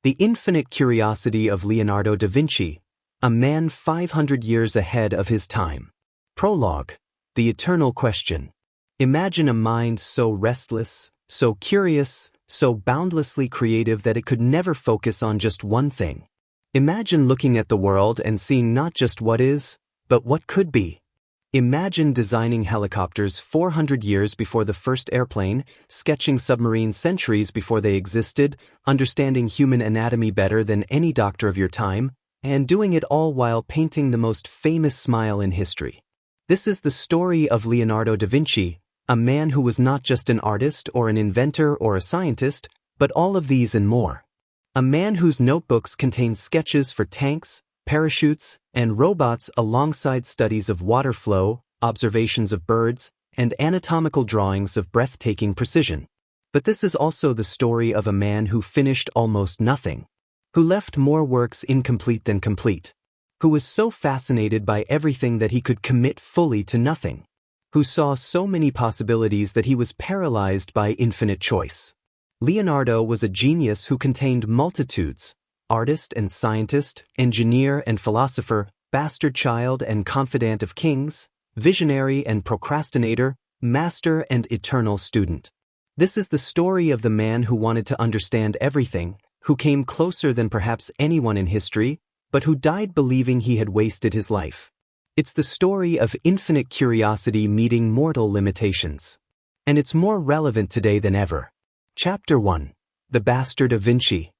The infinite curiosity of Leonardo da Vinci, a man 500 years ahead of his time. Prologue. The eternal question. Imagine a mind so restless, so curious, so boundlessly creative that it could never focus on just one thing. Imagine looking at the world and seeing not just what is, but what could be. Imagine designing helicopters 400 years before the first airplane, sketching submarines centuries before they existed, understanding human anatomy better than any doctor of your time, and doing it all while painting the most famous smile in history. This is the story of Leonardo da Vinci, a man who was not just an artist or an inventor or a scientist, but all of these and more. A man whose notebooks contain sketches for tanks, parachutes, and robots alongside studies of water flow, observations of birds, and anatomical drawings of breathtaking precision. But this is also the story of a man who finished almost nothing, who left more works incomplete than complete, who was so fascinated by everything that he could commit fully to nothing, who saw so many possibilities that he was paralyzed by infinite choice. Leonardo was a genius who contained multitudes, artist and scientist, engineer and philosopher, bastard child and confidant of kings, visionary and procrastinator, master and eternal student. This is the story of the man who wanted to understand everything, who came closer than perhaps anyone in history, but who died believing he had wasted his life. It's the story of infinite curiosity meeting mortal limitations. And it's more relevant today than ever. Chapter 1. The Bastard of Vinci.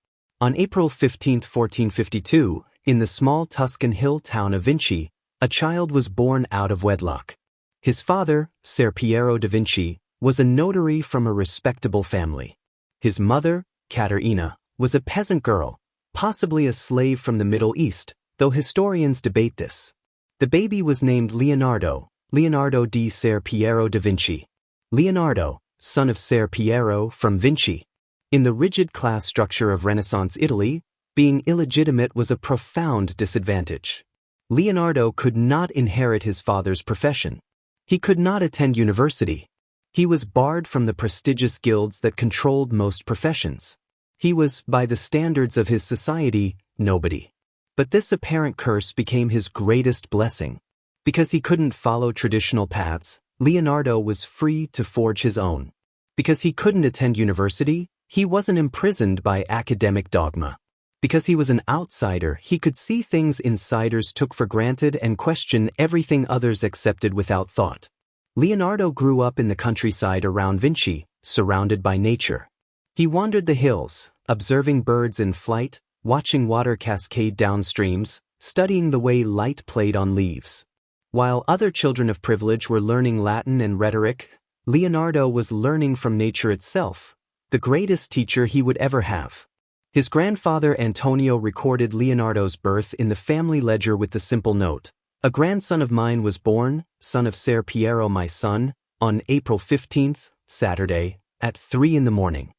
On April 15, 1452, in the small Tuscan hill town of Vinci, a child was born out of wedlock. His father, Ser Piero da Vinci, was a notary from a respectable family. His mother, Caterina, was a peasant girl, possibly a slave from the Middle East, though historians debate this. The baby was named Leonardo di Ser Piero da Vinci. Leonardo, son of Ser Piero from Vinci. In the rigid class structure of Renaissance Italy, being illegitimate was a profound disadvantage. Leonardo could not inherit his father's profession. He could not attend university. He was barred from the prestigious guilds that controlled most professions. He was, by the standards of his society, nobody. But this apparent curse became his greatest blessing. Because he couldn't follow traditional paths, Leonardo was free to forge his own. Because he couldn't attend university, he wasn't imprisoned by academic dogma. Because he was an outsider, he could see things insiders took for granted and question everything others accepted without thought. Leonardo grew up in the countryside around Vinci, surrounded by nature. He wandered the hills, observing birds in flight, watching water cascade down streams, studying the way light played on leaves. While other children of privilege were learning Latin and rhetoric, Leonardo was learning from nature itself, the greatest teacher he would ever have. His grandfather Antonio recorded Leonardo's birth in the family ledger with the simple note, "A grandson of mine was born, son of Ser Piero my son, on April 15th, Saturday, at 3 a.m.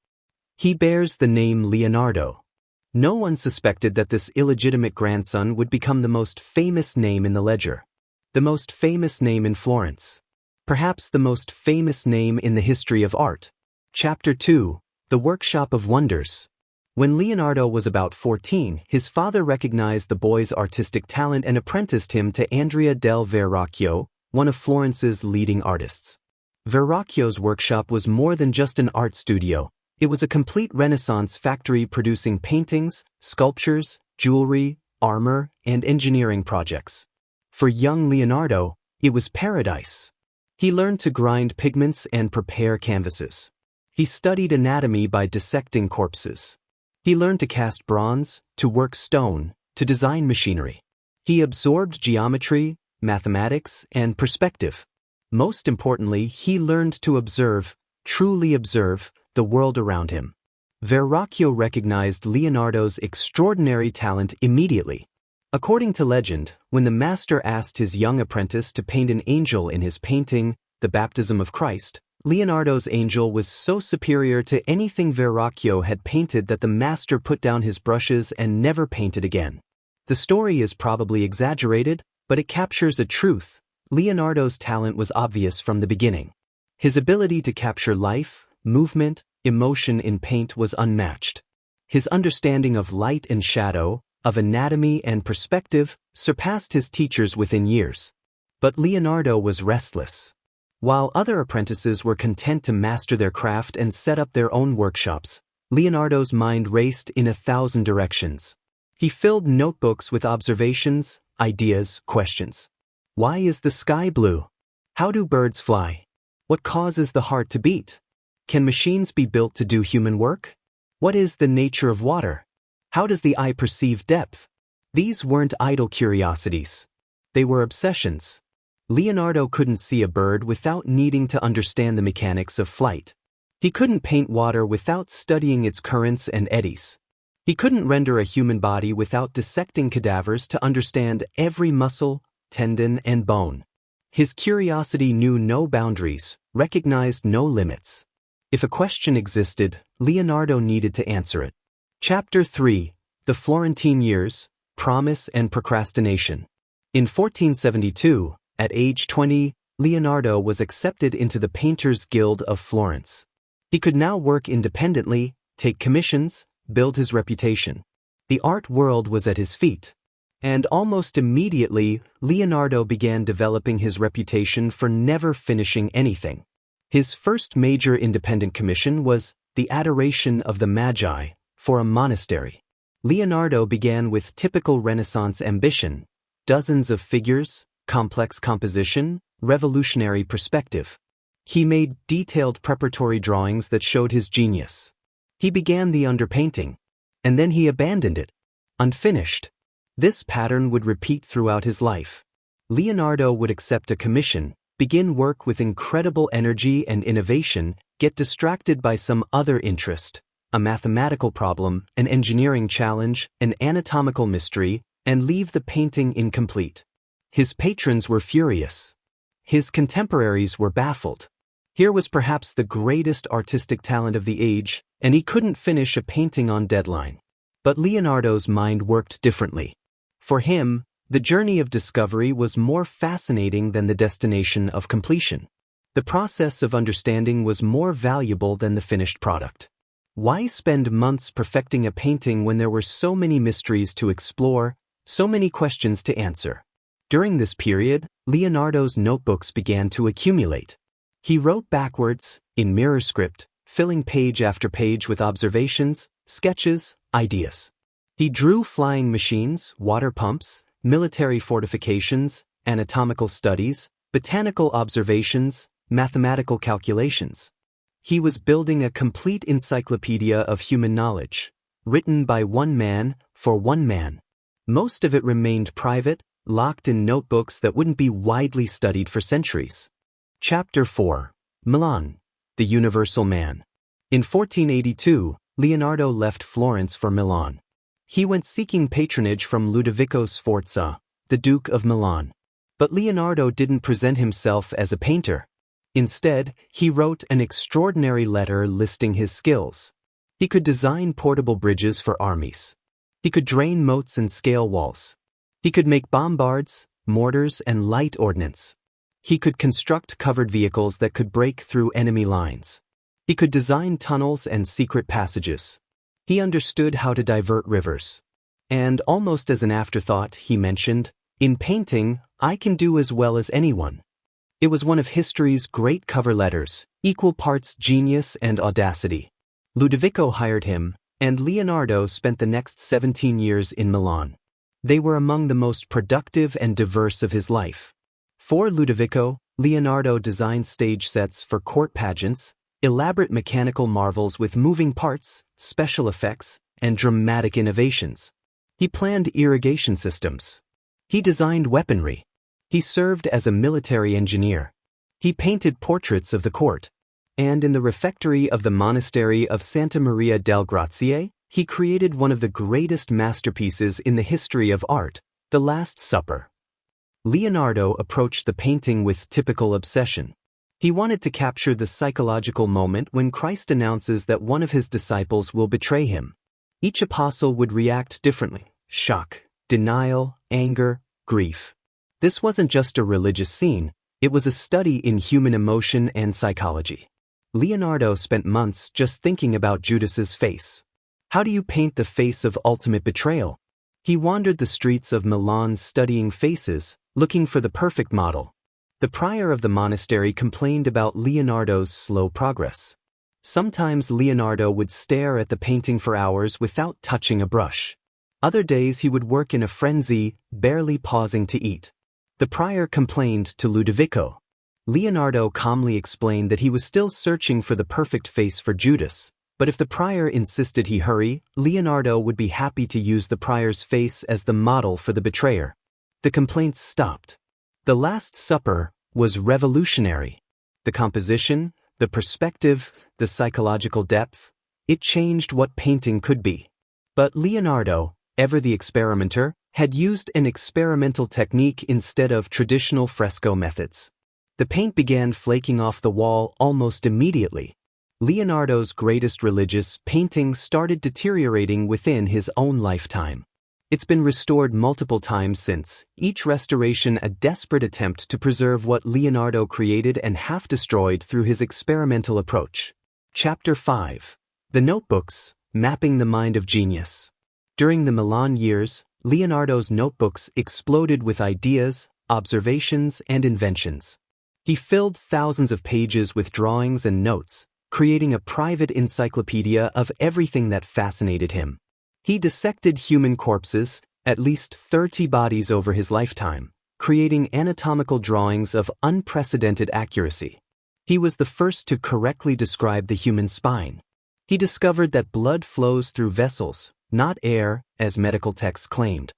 He bears the name Leonardo." No one suspected that this illegitimate grandson would become the most famous name in the ledger. The most famous name in Florence. Perhaps the most famous name in the history of art. Chapter 2. The Workshop of Wonders. When Leonardo was about 14, his father recognized the boy's artistic talent and apprenticed him to Andrea del Verrocchio, one of Florence's leading artists. Verrocchio's workshop was more than just an art studio. It was a complete Renaissance factory producing paintings, sculptures, jewelry, armor, and engineering projects. For young Leonardo, it was paradise. He learned to grind pigments and prepare canvases. He studied anatomy by dissecting corpses. He learned to cast bronze, to work stone, to design machinery. He absorbed geometry, mathematics, and perspective. Most importantly, he learned to observe, truly observe, the world around him. Verrocchio recognized Leonardo's extraordinary talent immediately. According to legend, when the master asked his young apprentice to paint an angel in his painting, The Baptism of Christ, Leonardo's angel was so superior to anything Verrocchio had painted that the master put down his brushes and never painted again. The story is probably exaggerated, but it captures a truth. Leonardo's talent was obvious from the beginning. His ability to capture life, movement, emotion in paint was unmatched. His understanding of light and shadow, of anatomy and perspective, surpassed his teachers within years. But Leonardo was restless. While other apprentices were content to master their craft and set up their own workshops, Leonardo's mind raced in 1,000 directions. He filled notebooks with observations, ideas, questions. Why is the sky blue? How do birds fly? What causes the heart to beat? Can machines be built to do human work? What is the nature of water? How does the eye perceive depth? These weren't idle curiosities. They were obsessions. Leonardo couldn't see a bird without needing to understand the mechanics of flight. He couldn't paint water without studying its currents and eddies. He couldn't render a human body without dissecting cadavers to understand every muscle, tendon, and bone. His curiosity knew no boundaries, recognized no limits. If a question existed, Leonardo needed to answer it. Chapter 3: The Florentine Years, Promise and Procrastination. In 1472, at age 20, Leonardo was accepted into the Painters' Guild of Florence. He could now work independently, take commissions, build his reputation. The art world was at his feet. And almost immediately, Leonardo began developing his reputation for never finishing anything. His first major independent commission was The Adoration of the Magi, for a monastery. Leonardo began with typical Renaissance ambition: dozens of figures, complex composition, revolutionary perspective. He made detailed preparatory drawings that showed his genius. He began the underpainting, and then he abandoned it, unfinished. This pattern would repeat throughout his life. Leonardo would accept a commission, begin work with incredible energy and innovation, get distracted by some other interest, a mathematical problem, an engineering challenge, an anatomical mystery, and leave the painting incomplete. His patrons were furious. His contemporaries were baffled. Here was perhaps the greatest artistic talent of the age, and he couldn't finish a painting on deadline. But Leonardo's mind worked differently. For him, the journey of discovery was more fascinating than the destination of completion. The process of understanding was more valuable than the finished product. Why spend months perfecting a painting when there were so many mysteries to explore, so many questions to answer? During this period, Leonardo's notebooks began to accumulate. He wrote backwards, in mirror script, filling page after page with observations, sketches, ideas. He drew flying machines, water pumps, military fortifications, anatomical studies, botanical observations, mathematical calculations. He was building a complete encyclopedia of human knowledge, written by one man, for one man. Most of it remained private, locked in notebooks that wouldn't be widely studied for centuries. Chapter 4: Milan, the Universal Man. In 1482, Leonardo left Florence for Milan. He went seeking patronage from Ludovico Sforza, the Duke of Milan. But Leonardo didn't present himself as a painter. Instead, he wrote an extraordinary letter listing his skills. He could design portable bridges for armies. He could drain moats and scale walls. He could make bombards, mortars, and light ordnance. He could construct covered vehicles that could break through enemy lines. He could design tunnels and secret passages. He understood how to divert rivers. And almost as an afterthought, he mentioned, "In painting, I can do as well as anyone." It was one of history's great cover letters, equal parts genius and audacity. Ludovico hired him, and Leonardo spent the next 17 years in Milan. They were among the most productive and diverse of his life. For Ludovico, Leonardo designed stage sets for court pageants, elaborate mechanical marvels with moving parts, special effects, and dramatic innovations. He planned irrigation systems. He designed weaponry. He served as a military engineer. He painted portraits of the court. And in the refectory of the monastery of Santa Maria del Grazie, he created one of the greatest masterpieces in the history of art, The Last Supper. Leonardo approached the painting with typical obsession. He wanted to capture the psychological moment when Christ announces that one of his disciples will betray him. Each apostle would react differently: shock, denial, anger, grief. This wasn't just a religious scene, it was a study in human emotion and psychology. Leonardo spent months just thinking about Judas's face. How do you paint the face of ultimate betrayal? He wandered the streets of Milan studying faces, looking for the perfect model. The prior of the monastery complained about Leonardo's slow progress. Sometimes Leonardo would stare at the painting for hours without touching a brush. Other days he would work in a frenzy, barely pausing to eat. The prior complained to Ludovico. Leonardo calmly explained that he was still searching for the perfect face for Judas, but if the prior insisted he hurry, Leonardo would be happy to use the prior's face as the model for the betrayer. The complaints stopped. The Last Supper was revolutionary. The composition, the perspective, the psychological depth, it changed what painting could be. But Leonardo, ever the experimenter, had used an experimental technique instead of traditional fresco methods. The paint began flaking off the wall almost immediately. Leonardo's greatest religious painting started deteriorating within his own lifetime. It's been restored multiple times since, each restoration a desperate attempt to preserve what Leonardo created and half destroyed through his experimental approach. Chapter 5. The Notebooks, Mapping the Mind of Genius. During the Milan years, Leonardo's notebooks exploded with ideas, observations, and inventions. He filled thousands of pages with drawings and notes, creating a private encyclopedia of everything that fascinated him. He dissected human corpses, at least 30 bodies over his lifetime, creating anatomical drawings of unprecedented accuracy. He was the first to correctly describe the human spine. He discovered that blood flows through vessels, not air, as medical texts claimed.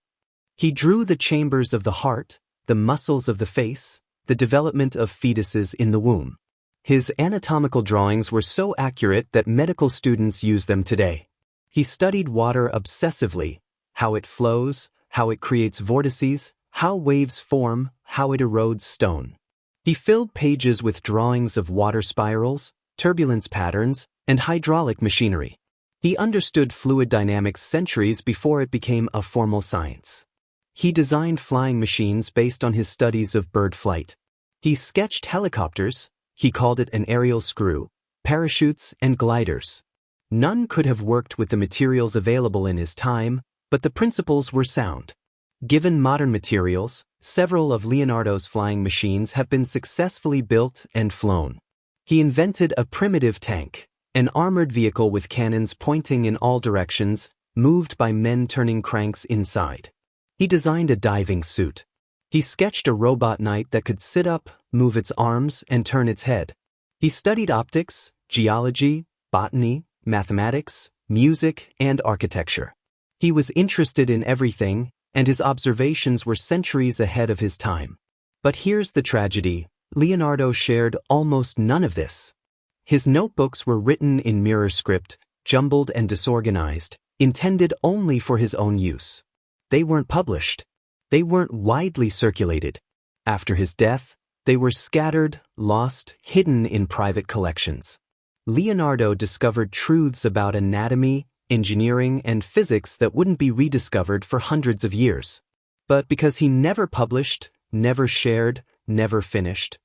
He drew the chambers of the heart, the muscles of the face, the development of fetuses in the womb. His anatomical drawings were so accurate that medical students use them today. He studied water obsessively, how it flows, how it creates vortices, how waves form, how it erodes stone. He filled pages with drawings of water spirals, turbulence patterns, and hydraulic machinery. He understood fluid dynamics centuries before it became a formal science. He designed flying machines based on his studies of bird flight. He sketched helicopters, he called it an aerial screw, parachutes, and gliders. None could have worked with the materials available in his time, but the principles were sound. Given modern materials, several of Leonardo's flying machines have been successfully built and flown. He invented a primitive tank, an armored vehicle with cannons pointing in all directions, moved by men turning cranks inside. He designed a diving suit. He sketched a robot knight that could sit up, move its arms, and turn its head. He studied optics, geology, botany, mathematics, music, and architecture. He was interested in everything, and his observations were centuries ahead of his time. But here's the tragedy: Leonardo shared almost none of this. His notebooks were written in mirror script, jumbled and disorganized, intended only for his own use. They weren't published. They weren't widely circulated. After his death, they were scattered, lost, hidden in private collections. Leonardo discovered truths about anatomy, engineering, and physics that wouldn't be rediscovered for hundreds of years. But because he never published, never shared, never finished,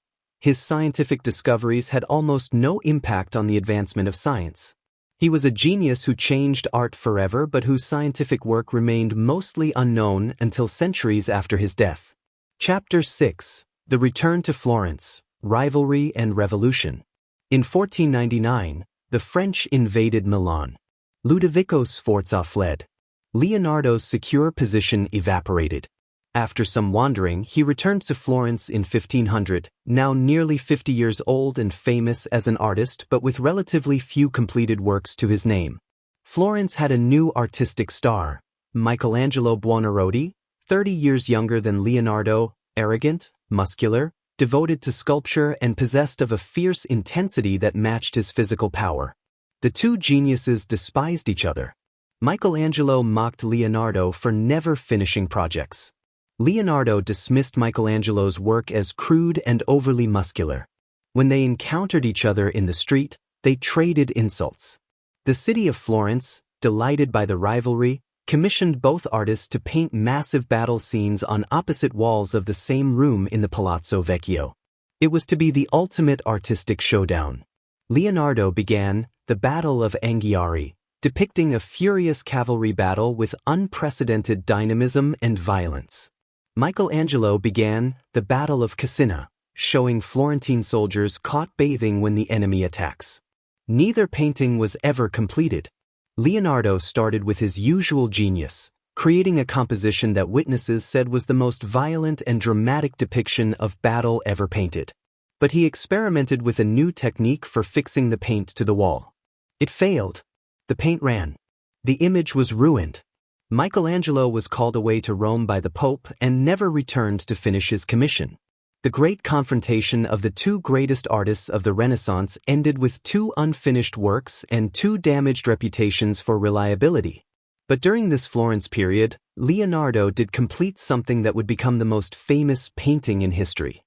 his scientific discoveries had almost no impact on the advancement of science. He was a genius who changed art forever, but whose scientific work remained mostly unknown until centuries after his death. Chapter 6. The Return to Florence, Rivalry and Revolution. In 1499, the French invaded Milan. Ludovico Sforza fled. Leonardo's secure position evaporated. After some wandering, he returned to Florence in 1500, now nearly 50 years old and famous as an artist but with relatively few completed works to his name. Florence had a new artistic star, Michelangelo Buonarroti, 30 years younger than Leonardo, arrogant, muscular, devoted to sculpture and possessed of a fierce intensity that matched his physical power. The two geniuses despised each other. Michelangelo mocked Leonardo for never finishing projects. Leonardo dismissed Michelangelo's work as crude and overly muscular. When they encountered each other in the street, they traded insults. The city of Florence, delighted by the rivalry, commissioned both artists to paint massive battle scenes on opposite walls of the same room in the Palazzo Vecchio. It was to be the ultimate artistic showdown. Leonardo began the Battle of Anghiari, depicting a furious cavalry battle with unprecedented dynamism and violence. Michelangelo began the Battle of Cassina, showing Florentine soldiers caught bathing when the enemy attacks. Neither painting was ever completed. Leonardo started with his usual genius, creating a composition that witnesses said was the most violent and dramatic depiction of battle ever painted. But he experimented with a new technique for fixing the paint to the wall. It failed. The paint ran. The image was ruined. Michelangelo was called away to Rome by the Pope and never returned to finish his commission. The great confrontation of the two greatest artists of the Renaissance ended with two unfinished works and two damaged reputations for reliability. But during this Florence period, Leonardo did complete something that would become the most famous painting in history.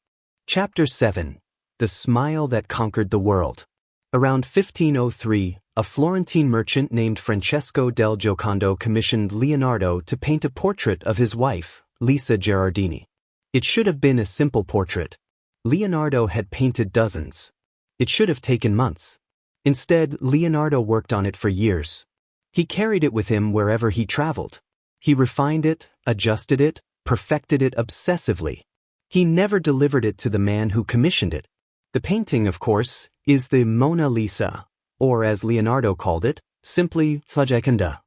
Chapter 7. The Smile That Conquered the World. Around 1503, a Florentine merchant named Francesco del Giocondo commissioned Leonardo to paint a portrait of his wife, Lisa Gherardini. It should have been a simple portrait. Leonardo had painted dozens. It should have taken months. Instead, Leonardo worked on it for years. He carried it with him wherever he traveled. He refined it, adjusted it, perfected it obsessively. He never delivered it to the man who commissioned it. The painting, of course, is the Mona Lisa, or as Leonardo called it, simply La Gioconda.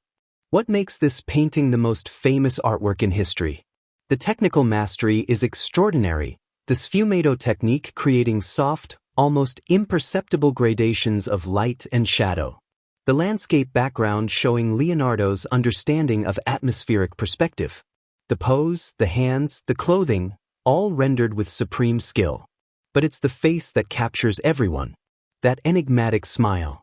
What makes this painting the most famous artwork in history? The technical mastery is extraordinary, the sfumato technique creating soft, almost imperceptible gradations of light and shadow. The landscape background showing Leonardo's understanding of atmospheric perspective. The pose, the hands, the clothing, all rendered with supreme skill. But it's the face that captures everyone. That enigmatic smile.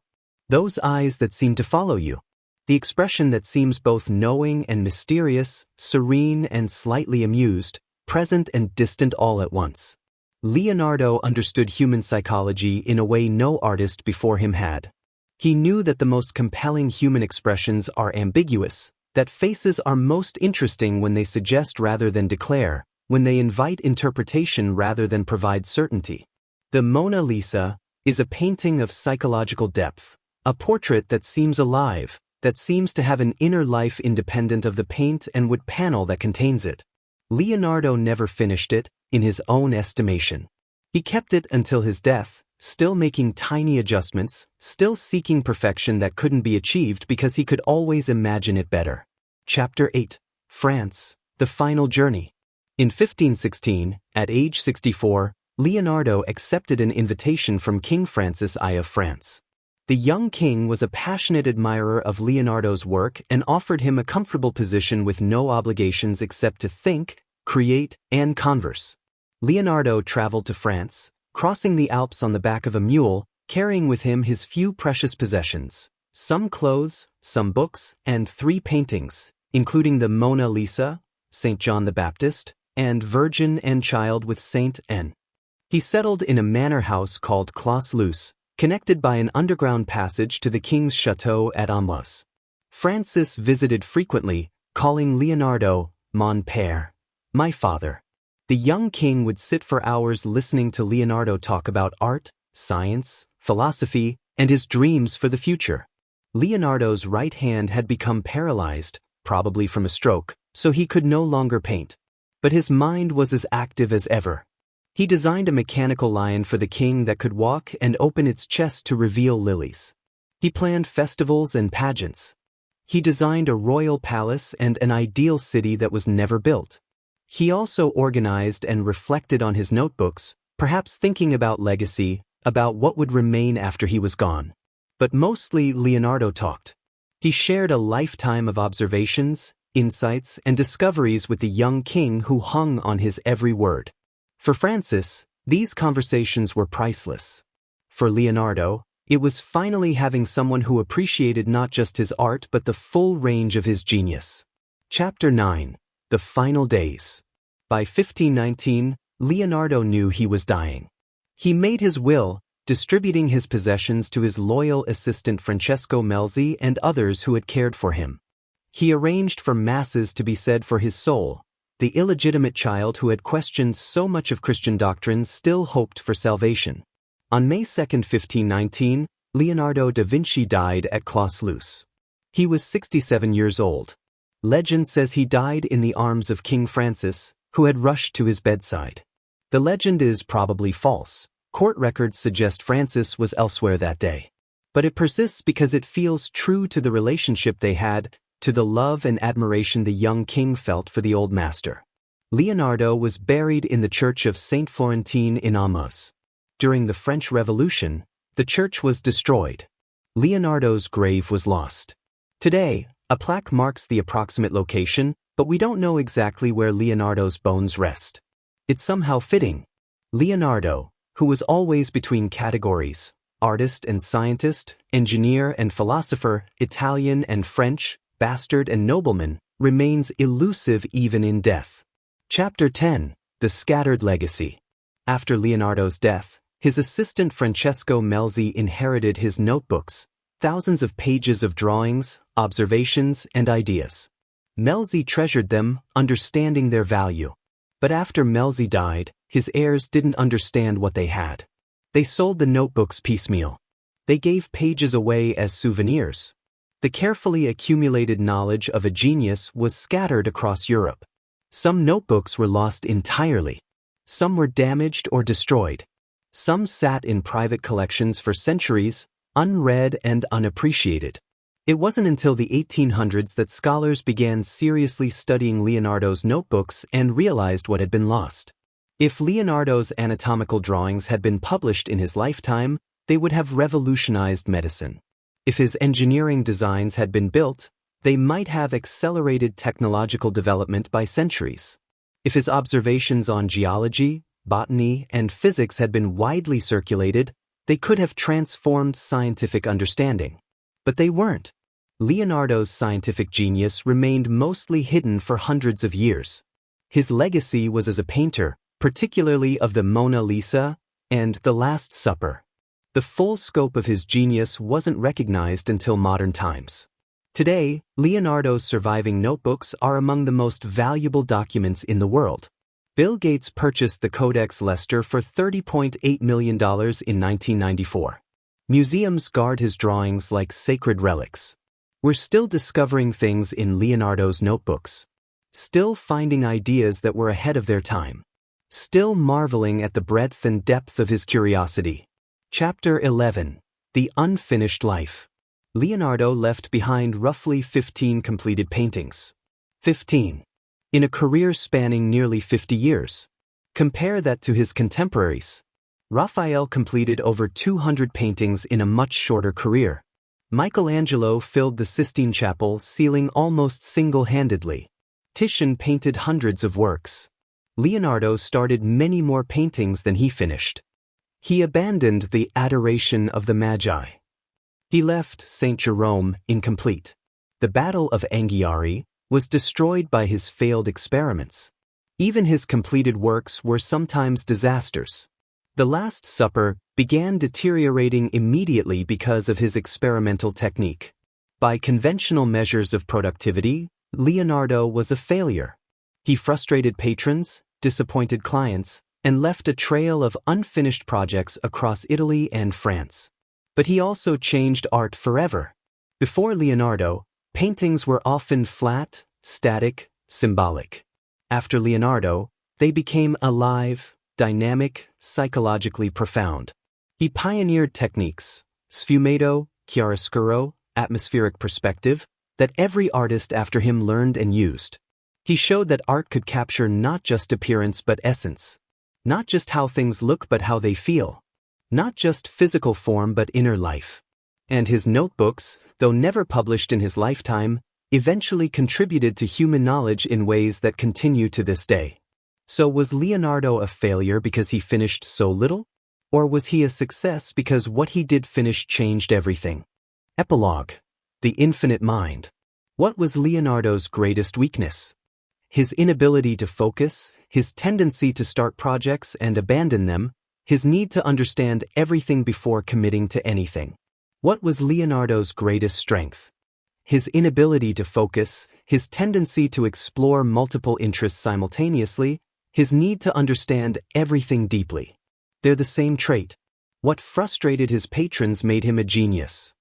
Those eyes that seem to follow you. The expression that seems both knowing and mysterious, serene and slightly amused, present and distant all at once. Leonardo understood human psychology in a way no artist before him had. He knew that the most compelling human expressions are ambiguous, that faces are most interesting when they suggest rather than declare, when they invite interpretation rather than provide certainty. The Mona Lisa is a painting of psychological depth, a portrait that seems alive, that seems to have an inner life independent of the paint and wood panel that contains it. Leonardo never finished it, in his own estimation. He kept it until his death, still making tiny adjustments, still seeking perfection that couldn't be achieved because he could always imagine it better. Chapter 8. France, the Final Journey. In 1516, at age 64, Leonardo accepted an invitation from King Francis I of France. The young king was a passionate admirer of Leonardo's work and offered him a comfortable position with no obligations except to think, create, and converse. Leonardo traveled to France, crossing the Alps on the back of a mule, carrying with him his few precious possessions, some clothes, some books, and 3 paintings, including the Mona Lisa, St. John the Baptist, and Virgin and Child with Saint N. He settled in a manor house called Clos Luce, connected by an underground passage to the king's chateau at Amboise. Francis visited frequently, calling Leonardo, mon père, my father. The young king would sit for hours listening to Leonardo talk about art, science, philosophy, and his dreams for the future. Leonardo's right hand had become paralyzed, probably from a stroke, so he could no longer paint. But his mind was as active as ever. He designed a mechanical lion for the king that could walk and open its chest to reveal lilies. He planned festivals and pageants. He designed a royal palace and an ideal city that was never built. He also organized and reflected on his notebooks, perhaps thinking about legacy, about what would remain after he was gone. But mostly Leonardo talked. He shared a lifetime of observations, insights, and discoveries with the young king who hung on his every word. For Francis, these conversations were priceless. For Leonardo, it was finally having someone who appreciated not just his art but the full range of his genius. Chapter 9. The Final Days. By 1519, Leonardo knew he was dying. He made his will, distributing his possessions to his loyal assistant Francesco Melzi and others who had cared for him. He arranged for masses to be said for his soul. The illegitimate child who had questioned so much of Christian doctrine still hoped for salvation. On May 2, 1519, Leonardo da Vinci died at Clos Luce. He was 67 years old. Legend says he died in the arms of King Francis, who had rushed to his bedside. The legend is probably false. Court records suggest Francis was elsewhere that day. But it persists because it feels true to the relationship they had, to the love and admiration the young king felt for the old master. Leonardo was buried in the church of Saint Florentin in Amos. During the French Revolution, the church was destroyed. Leonardo's grave was lost. Today, a plaque marks the approximate location, but we don't know exactly where Leonardo's bones rest. It's somehow fitting. Leonardo, who was always between categories, artist and scientist, engineer and philosopher, Italian and French, bastard and nobleman, remains elusive even in death. Chapter 10. The Scattered Legacy. After Leonardo's death, his assistant Francesco Melzi inherited his notebooks, thousands of pages of drawings, observations, and ideas. Melzi treasured them, understanding their value. But after Melzi died, his heirs didn't understand what they had. They sold the notebooks piecemeal. They gave pages away as souvenirs. The carefully accumulated knowledge of a genius was scattered across Europe. Some notebooks were lost entirely. Some were damaged or destroyed. Some sat in private collections for centuries, unread and unappreciated. It wasn't until the 1800s that scholars began seriously studying Leonardo's notebooks and realized what had been lost. If Leonardo's anatomical drawings had been published in his lifetime, they would have revolutionized medicine. If his engineering designs had been built, they might have accelerated technological development by centuries. If his observations on geology, botany, and physics had been widely circulated, they could have transformed scientific understanding. But they weren't. Leonardo's scientific genius remained mostly hidden for hundreds of years. His legacy was as a painter, particularly of the Mona Lisa and The Last Supper. The full scope of his genius wasn't recognized until modern times. Today, Leonardo's surviving notebooks are among the most valuable documents in the world. Bill Gates purchased the Codex Leicester for $30.8 million in 1994. Museums guard his drawings like sacred relics. We're still discovering things in Leonardo's notebooks. Still finding ideas that were ahead of their time. Still marveling at the breadth and depth of his curiosity. Chapter 11. The Unfinished Life. Leonardo left behind roughly 15 completed paintings. 15. In a career spanning nearly 50 years. Compare that to his contemporaries. Raphael completed over 200 paintings in a much shorter career. Michelangelo filled the Sistine Chapel ceiling almost single-handedly. Titian painted hundreds of works. Leonardo started many more paintings than he finished. He abandoned the Adoration of the Magi. He left St. Jerome incomplete. The Battle of Anghiari was destroyed by his failed experiments. Even his completed works were sometimes disasters. The Last Supper began deteriorating immediately because of his experimental technique. By conventional measures of productivity, Leonardo was a failure. He frustrated patrons, disappointed clients, and left a trail of unfinished projects across Italy and France. But he also changed art forever. Before Leonardo, paintings were often flat, static, symbolic. After Leonardo, they became alive, dynamic, psychologically profound. He pioneered techniques, sfumato, chiaroscuro, atmospheric perspective, that every artist after him learned and used. He showed that art could capture not just appearance but essence. Not just how things look but how they feel. Not just physical form but inner life. And his notebooks, though never published in his lifetime, eventually contributed to human knowledge in ways that continue to this day. So was Leonardo a failure because he finished so little? Or was he a success because what he did finish changed everything? Epilogue. The Infinite Mind. What was Leonardo's greatest weakness? His inability to focus, his tendency to start projects and abandon them, his need to understand everything before committing to anything. What was Leonardo's greatest strength? His inability to focus, his tendency to explore multiple interests simultaneously, his need to understand everything deeply. They're the same trait. What frustrated his patrons made him a genius.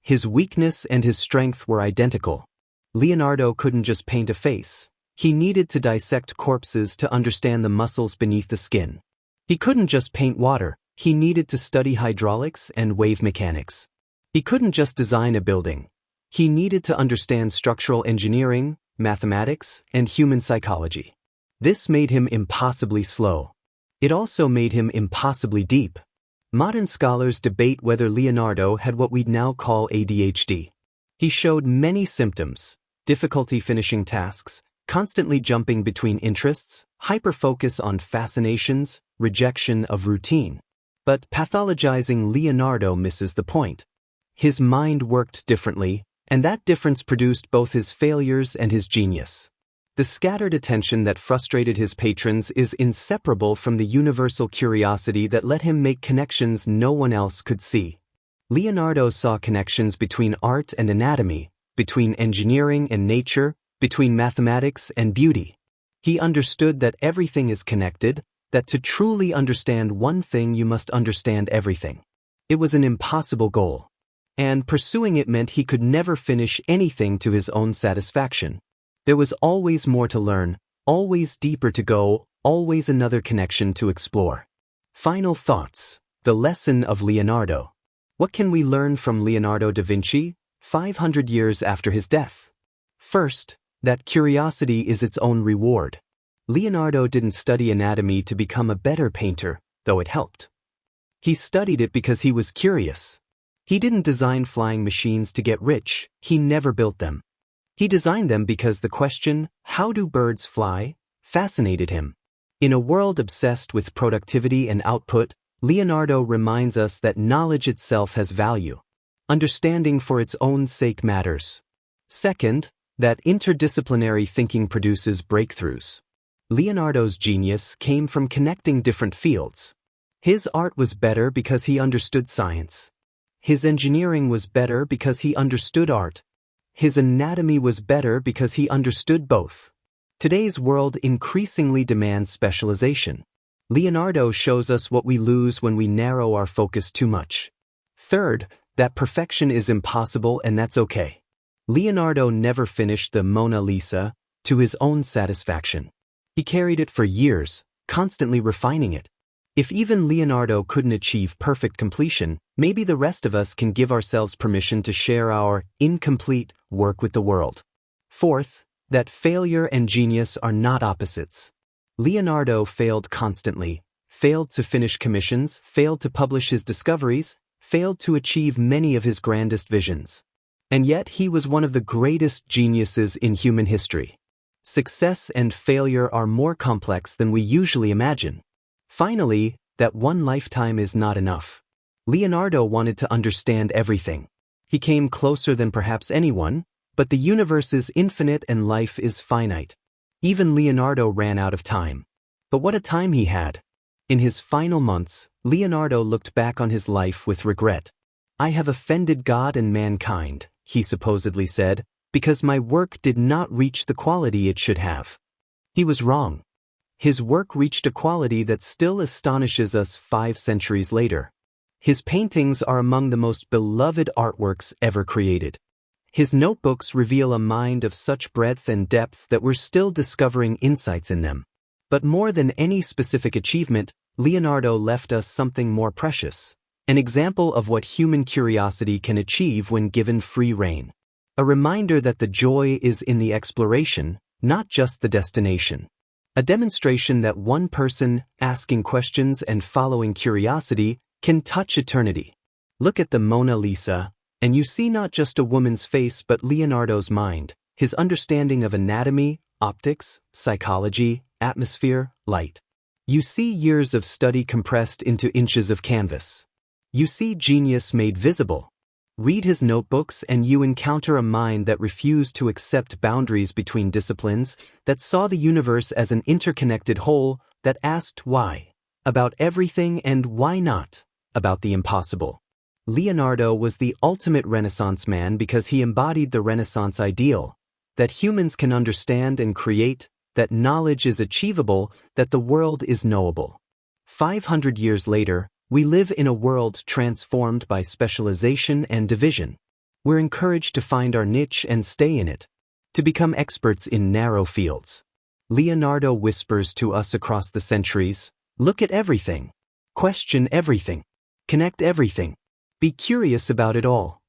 His weakness and his strength were identical. Leonardo couldn't just paint a face. He needed to dissect corpses to understand the muscles beneath the skin. He couldn't just paint water. He needed to study hydraulics and wave mechanics. He couldn't just design a building. He needed to understand structural engineering, mathematics, and human psychology. This made him impossibly slow. It also made him impossibly deep. Modern scholars debate whether Leonardo had what we'd now call ADHD. He showed many symptoms: difficulty finishing tasks, constantly jumping between interests, hyperfocus on fascinations, rejection of routine. But pathologizing Leonardo misses the point. His mind worked differently, and that difference produced both his failures and his genius. The scattered attention that frustrated his patrons is inseparable from the universal curiosity that let him make connections no one else could see. Leonardo saw connections between art and anatomy, between engineering and nature, between mathematics and beauty. He understood that everything is connected, that to truly understand one thing you must understand everything. It was an impossible goal. And pursuing it meant he could never finish anything to his own satisfaction. There was always more to learn, always deeper to go, always another connection to explore. Final thoughts. The lesson of Leonardo. What can we learn from Leonardo da Vinci, 500 years after his death? First, that curiosity is its own reward. Leonardo didn't study anatomy to become a better painter, though it helped. He studied it because he was curious. He didn't design flying machines to get rich. He never built them. He designed them because the question, "How do birds fly?" fascinated him. In a world obsessed with productivity and output, Leonardo reminds us that knowledge itself has value. Understanding for its own sake matters. Second, that interdisciplinary thinking produces breakthroughs. Leonardo's genius came from connecting different fields. His art was better because he understood science. His engineering was better because he understood art. His anatomy was better because he understood both. Today's world increasingly demands specialization. Leonardo shows us what we lose when we narrow our focus too much. Third, that perfection is impossible and that's okay. Leonardo never finished the Mona Lisa to his own satisfaction. He carried it for years, constantly refining it. If even Leonardo couldn't achieve perfect completion, maybe the rest of us can give ourselves permission to share our incomplete work with the world. Fourth, that failure and genius are not opposites. Leonardo failed constantly, failed to finish commissions, failed to publish his discoveries, failed to achieve many of his grandest visions. And yet he was one of the greatest geniuses in human history. Success and failure are more complex than we usually imagine. Finally, that one lifetime is not enough. Leonardo wanted to understand everything. He came closer than perhaps anyone, but the universe is infinite and life is finite. Even Leonardo ran out of time. But what a time he had! In his final months, Leonardo looked back on his life with regret. "I have offended God and mankind," he supposedly said, "because my work did not reach the quality it should have." He was wrong. His work reached a quality that still astonishes us 5 centuries later. His paintings are among the most beloved artworks ever created. His notebooks reveal a mind of such breadth and depth that we're still discovering insights in them. But more than any specific achievement, Leonardo left us something more precious. An example of what human curiosity can achieve when given free rein. A reminder that the joy is in the exploration, not just the destination. A demonstration that one person, asking questions and following curiosity, can touch eternity. Look at the Mona Lisa, and you see not just a woman's face but Leonardo's mind, his understanding of anatomy, optics, psychology, atmosphere, light. You see years of study compressed into inches of canvas. You see genius made visible. Read his notebooks and you encounter a mind that refused to accept boundaries between disciplines, that saw the universe as an interconnected whole, that asked why, about everything and why not, about the impossible. Leonardo was the ultimate Renaissance man because he embodied the Renaissance ideal, that humans can understand and create, that knowledge is achievable, that the world is knowable. 500 years later, we live in a world transformed by specialization and division. We're encouraged to find our niche and stay in it, to become experts in narrow fields. Leonardo whispers to us across the centuries, look at everything, question everything, connect everything, be curious about it all.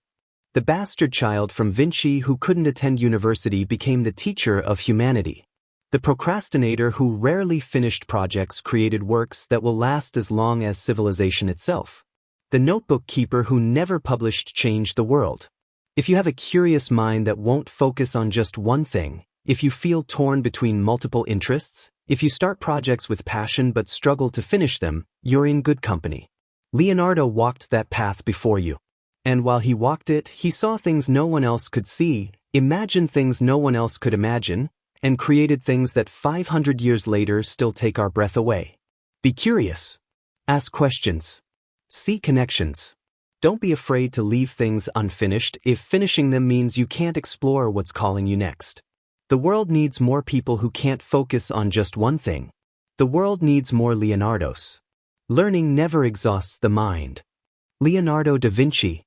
The bastard child from Vinci who couldn't attend university became the teacher of humanity. The procrastinator who rarely finished projects created works that will last as long as civilization itself. The notebook keeper who never published changed the world. If you have a curious mind that won't focus on just one thing, if you feel torn between multiple interests, if you start projects with passion but struggle to finish them, you're in good company. Leonardo walked that path before you. And while he walked it, he saw things no one else could see, imagined things no one else could imagine, and created things that 500 years later still take our breath away. Be curious. Ask questions. See connections. Don't be afraid to leave things unfinished if finishing them means you can't explore what's calling you next. The world needs more people who can't focus on just one thing. The world needs more Leonardos. Learning never exhausts the mind. Leonardo da Vinci.